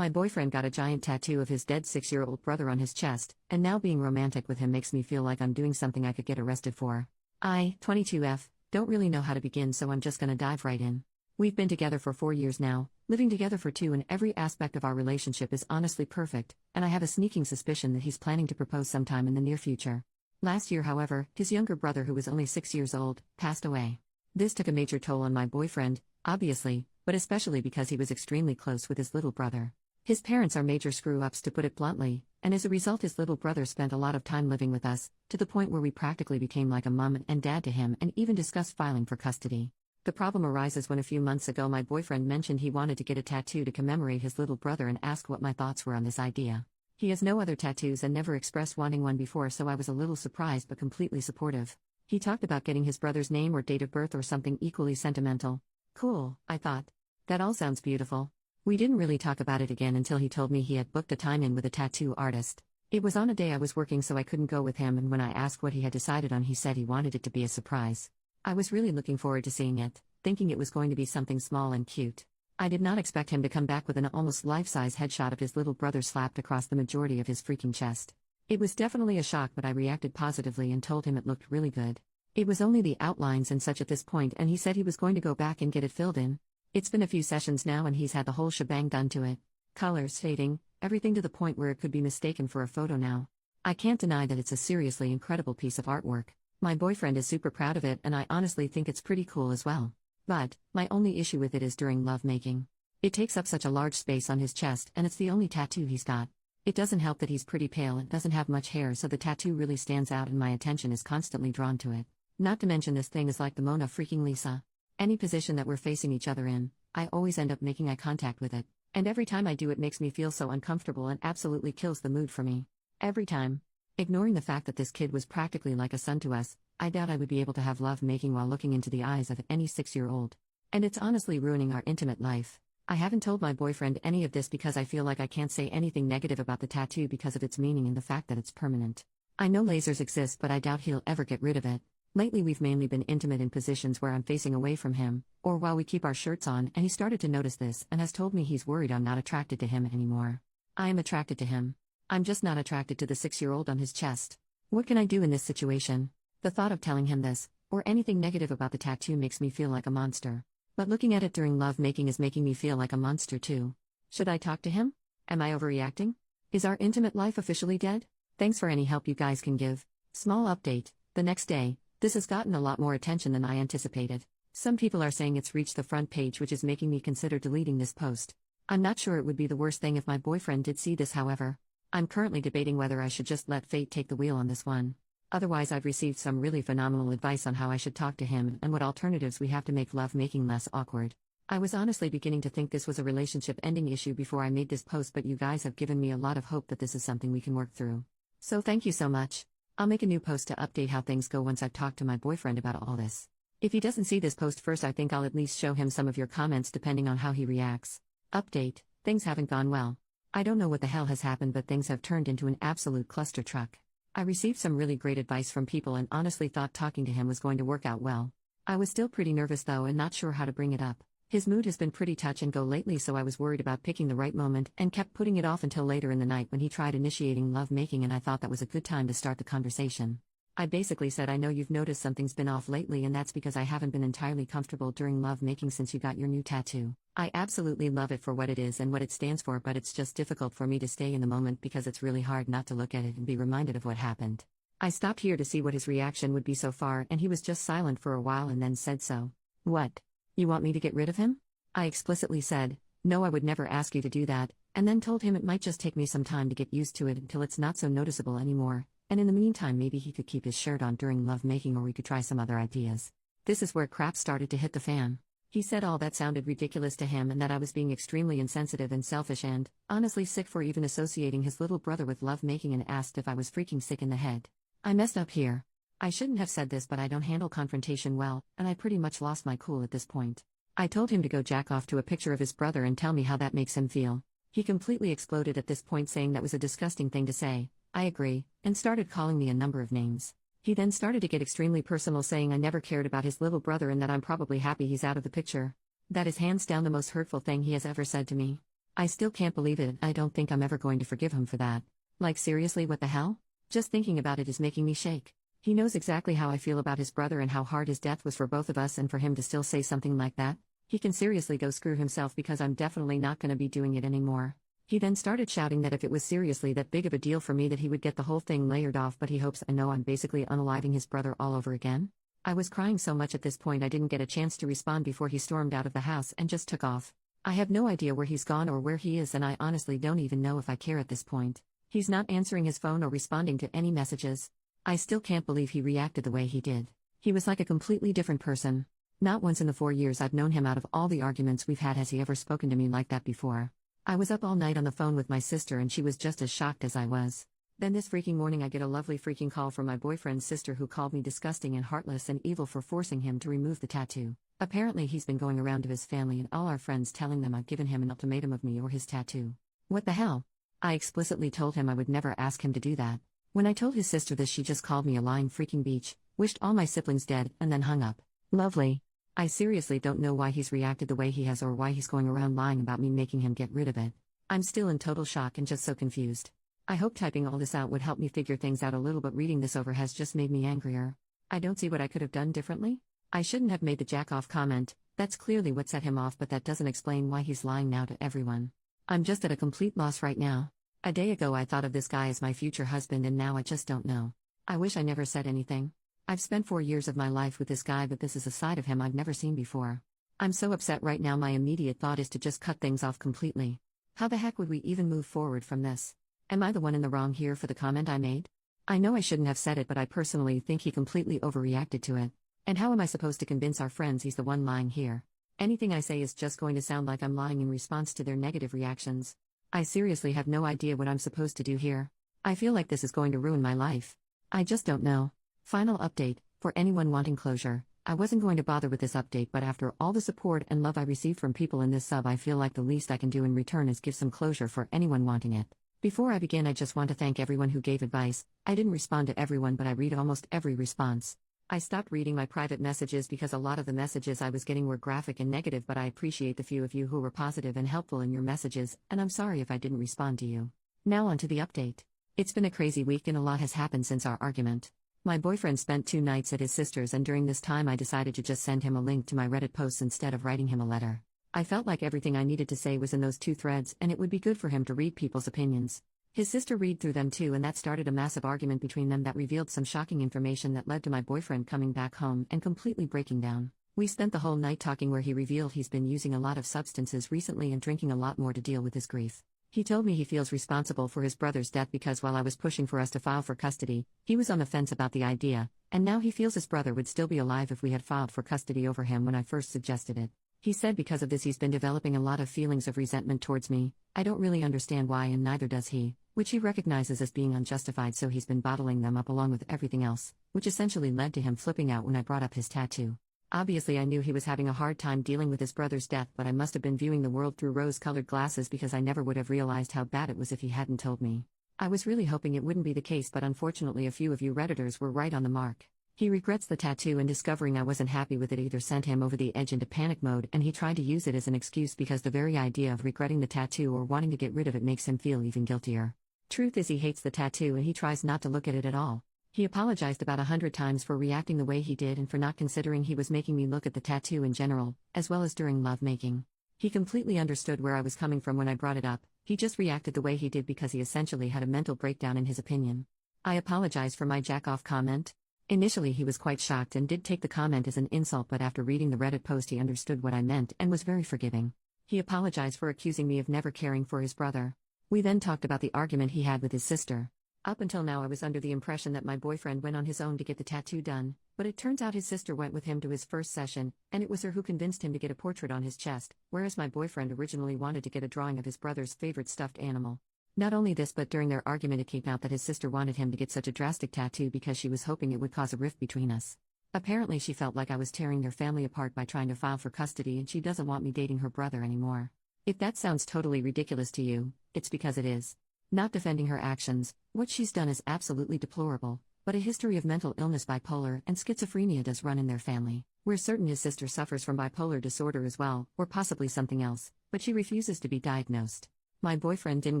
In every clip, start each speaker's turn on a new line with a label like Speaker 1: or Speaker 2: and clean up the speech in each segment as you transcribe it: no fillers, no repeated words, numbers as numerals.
Speaker 1: My boyfriend got a giant tattoo of his dead 6-year-old brother on his chest, and now being romantic with him makes me feel like I'm doing something I could get arrested for. I, 22F, don't really know how to begin, so I'm just gonna dive right in. We've been together for 4 years now, living together for 2, and every aspect of our relationship is honestly perfect, and I have a sneaking suspicion that he's planning to propose sometime in the near future. Last year, however, his younger brother, who was only 6 years old, passed away. This took a major toll on my boyfriend, obviously, but especially because he was extremely close with his little brother. His parents are major screw-ups, to put it bluntly, and as a result his little brother spent a lot of time living with us, to the point where we practically became like a mom and dad to him and even discussed filing for custody. The problem arises when a few months ago my boyfriend mentioned he wanted to get a tattoo to commemorate his little brother and asked what my thoughts were on this idea. He has no other tattoos and never expressed wanting one before, so I was a little surprised but completely supportive. He talked about getting his brother's name or date of birth or something equally sentimental. Cool, I thought. That all sounds beautiful. We didn't really talk about it again until he told me he had booked a time in with a tattoo artist. It was on a day I was working, so I couldn't go with him, and when I asked what he had decided on, he said he wanted it to be a surprise. I was really looking forward to seeing it, thinking it was going to be something small and cute. I did not expect him to come back with an almost life-size headshot of his little brother slapped across the majority of his freaking chest. It was definitely a shock, but I reacted positively and told him it looked really good. It was only the outlines and such at this point, and he said he was going to go back and get it filled in. It's been a few sessions now and he's had the whole shebang done to it. Colors fading, everything to the point where it could be mistaken for a photo now. I can't deny that it's a seriously incredible piece of artwork. My boyfriend is super proud of it, and I honestly think it's pretty cool as well. But my only issue with it is during lovemaking. It takes up such a large space on his chest, and it's the only tattoo he's got. It doesn't help that he's pretty pale and doesn't have much hair, so the tattoo really stands out and my attention is constantly drawn to it. Not to mention this thing is like the Mona freaking Lisa. Any position that we're facing each other in, I always end up making eye contact with it, and every time I do it makes me feel so uncomfortable and absolutely kills the mood for me. Every time. Ignoring the fact that this kid was practically like a son to us, I doubt I would be able to have love making while looking into the eyes of any 6-year-old. And it's honestly ruining our intimate life. I haven't told my boyfriend any of this because I feel like I can't say anything negative about the tattoo because of its meaning and the fact that it's permanent. I know lasers exist, but I doubt he'll ever get rid of it. Lately we've mainly been intimate in positions where I'm facing away from him, or while we keep our shirts on, and he started to notice this and has told me he's worried I'm not attracted to him anymore. I am attracted to him. I'm just not attracted to the 6-year-old on his chest. What can I do in this situation? The thought of telling him this, or anything negative about the tattoo, makes me feel like a monster. But looking at it during lovemaking is making me feel like a monster too. Should I talk to him? Am I overreacting? Is our intimate life officially dead? Thanks for any help you guys can give. Small update. The next day, this has gotten a lot more attention than I anticipated. Some people are saying it's reached the front page, which is making me consider deleting this post. I'm not sure it would be the worst thing if my boyfriend did see this, however. I'm currently debating whether I should just let fate take the wheel on this one. Otherwise, I've received some really phenomenal advice on how I should talk to him and what alternatives we have to make love making less awkward. I was honestly beginning to think this was a relationship ending issue before I made this post, but you guys have given me a lot of hope that this is something we can work through. So thank you so much. I'll make a new post to update how things go once I've talked to my boyfriend about all this. If he doesn't see this post first, I think I'll at least show him some of your comments depending on how he reacts. Update: things haven't gone well. I don't know what the hell has happened, but things have turned into an absolute cluster truck. I received some really great advice from people and honestly thought talking to him was going to work out well. I was still pretty nervous though and not sure how to bring it up. His mood has been pretty touch and go lately, so I was worried about picking the right moment and kept putting it off until later in the night when he tried initiating love making, and I thought that was a good time to start the conversation. I basically said, I know you've noticed something's been off lately, and that's because I haven't been entirely comfortable during love making since you got your new tattoo. I absolutely love it for what it is and what it stands for, but it's just difficult for me to stay in the moment because it's really hard not to look at it and be reminded of what happened. I stopped here to see what his reaction would be so far, and he was just silent for a while and then said, so, what? You want me to get rid of him? I explicitly said, no, I would never ask you to do that, and then told him it might just take me some time to get used to it until it's not so noticeable anymore, and in the meantime maybe he could keep his shirt on during love making, or we could try some other ideas. This is where crap started to hit the fan. He said all that sounded ridiculous to him and that I was being extremely insensitive and selfish and, honestly, sick for even associating his little brother with love making, and asked if I was freaking sick in the head. I messed up here. I shouldn't have said this, but I don't handle confrontation well, and I pretty much lost my cool at this point. I told him to go jack off to a picture of his brother and tell me how that makes him feel. He completely exploded at this point, saying that was a disgusting thing to say. I agree, and started calling me a number of names. He then started to get extremely personal, saying I never cared about his little brother and that I'm probably happy he's out of the picture. That is hands down the most hurtful thing he has ever said to me. I still can't believe it. I don't think I'm ever going to forgive him for that. Like, seriously, what the hell? Just thinking about it is making me shake. He knows exactly how I feel about his brother and how hard his death was for both of us, and for him to still say something like that? He can seriously go screw himself, because I'm definitely not gonna be doing it anymore. He then started shouting that if it was seriously that big of a deal for me that he would get the whole thing layered off, but he hopes I know I'm basically unaliving his brother all over again. I was crying so much at this point I didn't get a chance to respond before he stormed out of the house and just took off. I have no idea where he's gone or where he is, and I honestly don't even know if I care at this point. He's not answering his phone or responding to any messages. I still can't believe he reacted the way he did. He was like a completely different person. Not once in the 4 years I've known him, out of all the arguments we've had, has he ever spoken to me like that before. I was up all night on the phone with my sister and she was just as shocked as I was. Then this freaking morning I get a lovely freaking call from my boyfriend's sister, who called me disgusting and heartless and evil for forcing him to remove the tattoo. Apparently he's been going around to his family and all our friends telling them I've given him an ultimatum of me or his tattoo. What the hell? I explicitly told him I would never ask him to do that. When I told his sister this, she just called me a lying freaking bitch, wished all my siblings dead, and then hung up. Lovely. I seriously don't know why he's reacted the way he has, or why he's going around lying about me making him get rid of it. I'm still in total shock and just so confused. I hope typing all this out would help me figure things out a little, but reading this over has just made me angrier. I don't see what I could have done differently. I shouldn't have made the jack off comment. That's clearly what set him off, but that doesn't explain why he's lying now to everyone. I'm just at a complete loss right now. A day ago I thought of this guy as my future husband, and now I just don't know. I wish I never said anything. I've spent 4 years of my life with this guy, but this is a side of him I've never seen before. I'm so upset right now. My immediate thought is to just cut things off completely. How the heck would we even move forward from this? Am I the one in the wrong here for the comment I made? I know I shouldn't have said it, but I personally think he completely overreacted to it. And how am I supposed to convince our friends he's the one lying here? Anything I say is just going to sound like I'm lying in response to their negative reactions. I seriously have no idea what I'm supposed to do here. I feel like this is going to ruin my life. I just don't know. Final update, for anyone wanting closure. I wasn't going to bother with this update, but after all the support and love I received from people in this sub, I feel like the least I can do in return is give some closure for anyone wanting it. Before I begin, I just want to thank everyone who gave advice. I didn't respond to everyone, but I read almost every response. I stopped reading my private messages because a lot of the messages I was getting were graphic and negative, but I appreciate the few of you who were positive and helpful in your messages, and I'm sorry if I didn't respond to you. Now on to the update. It's been a crazy week and a lot has happened since our argument. My boyfriend spent 2 nights at his sister's, and during this time I decided to just send him a link to my Reddit posts instead of writing him a letter. I felt like everything I needed to say was in those 2 threads, and it would be good for him to read people's opinions. His sister read through them too, and that started a massive argument between them that revealed some shocking information that led to my boyfriend coming back home and completely breaking down. We spent the whole night talking, where he revealed he's been using a lot of substances recently and drinking a lot more to deal with his grief. He told me he feels responsible for his brother's death because while I was pushing for us to file for custody, he was on the fence about the idea, and now he feels his brother would still be alive if we had filed for custody over him when I first suggested it. He said because of this he's been developing a lot of feelings of resentment towards me. I don't really understand why, and neither does he, which he recognizes as being unjustified, so he's been bottling them up along with everything else, which essentially led to him flipping out when I brought up his tattoo. Obviously I knew he was having a hard time dealing with his brother's death, but I must have been viewing the world through rose-colored glasses because I never would have realized how bad it was if he hadn't told me. I was really hoping it wouldn't be the case, but unfortunately a few of you Redditors were right on the mark. He regrets the tattoo, and discovering I wasn't happy with it either sent him over the edge into panic mode, and he tried to use it as an excuse because the very idea of regretting the tattoo or wanting to get rid of it makes him feel even guiltier. Truth is, he hates the tattoo and he tries not to look at it at all. He apologized about 100 times for reacting the way he did and for not considering he was making me look at the tattoo in general, as well as during lovemaking. He completely understood where I was coming from when I brought it up. He just reacted the way he did because he essentially had a mental breakdown in his opinion. I apologize for my jack-off comment. Initially he was quite shocked and did take the comment as an insult, but after reading the Reddit post he understood what I meant and was very forgiving. He apologized for accusing me of never caring for his brother. We then talked about the argument he had with his sister. Up until now I was under the impression that my boyfriend went on his own to get the tattoo done, but it turns out his sister went with him to his first session, and it was her who convinced him to get a portrait on his chest, whereas my boyfriend originally wanted to get a drawing of his brother's favorite stuffed animal. Not only this, but during their argument it came out that his sister wanted him to get such a drastic tattoo because she was hoping it would cause a rift between us. Apparently she felt like I was tearing their family apart by trying to file for custody, and she doesn't want me dating her brother anymore. If that sounds totally ridiculous to you, it's because it is. Not defending her actions, what she's done is absolutely deplorable, but a history of mental illness, bipolar, and schizophrenia does run in their family. We're certain his sister suffers from bipolar disorder as well, or possibly something else. but she refuses to be diagnosed. My boyfriend didn't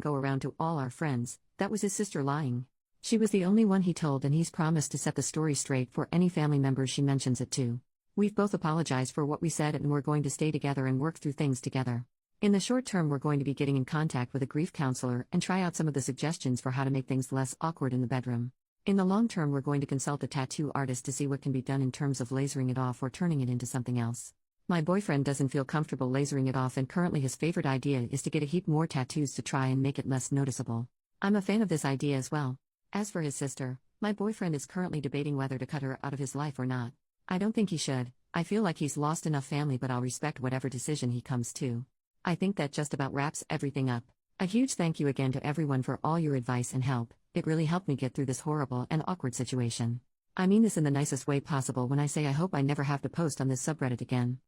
Speaker 1: go around to all our friends, that was his sister lying. She was the only one he told, and he's promised to set the story straight for any family members she mentions it to. We've both apologized for what we said, and we're going to stay together and work through things together. In the short term, we're going to be getting in contact with a grief counselor and try out some of the suggestions for how to make things less awkward in the bedroom. In the long term, we're going to consult a tattoo artist to see what can be done in terms of lasering it off or turning it into something else. My boyfriend doesn't feel comfortable lasering it off, and currently his favorite idea is to get a heap more tattoos to try and make it less noticeable. I'm a fan of this idea as well. As for his sister, my boyfriend is currently debating whether to cut her out of his life or not. I don't think he should. I feel like he's lost enough family, but I'll respect whatever decision he comes to. I think that just about wraps everything up. A huge thank you again to everyone for all your advice and help. It really helped me get through this horrible and awkward situation. I mean this in the nicest way possible when I say I hope I never have to post on this subreddit again.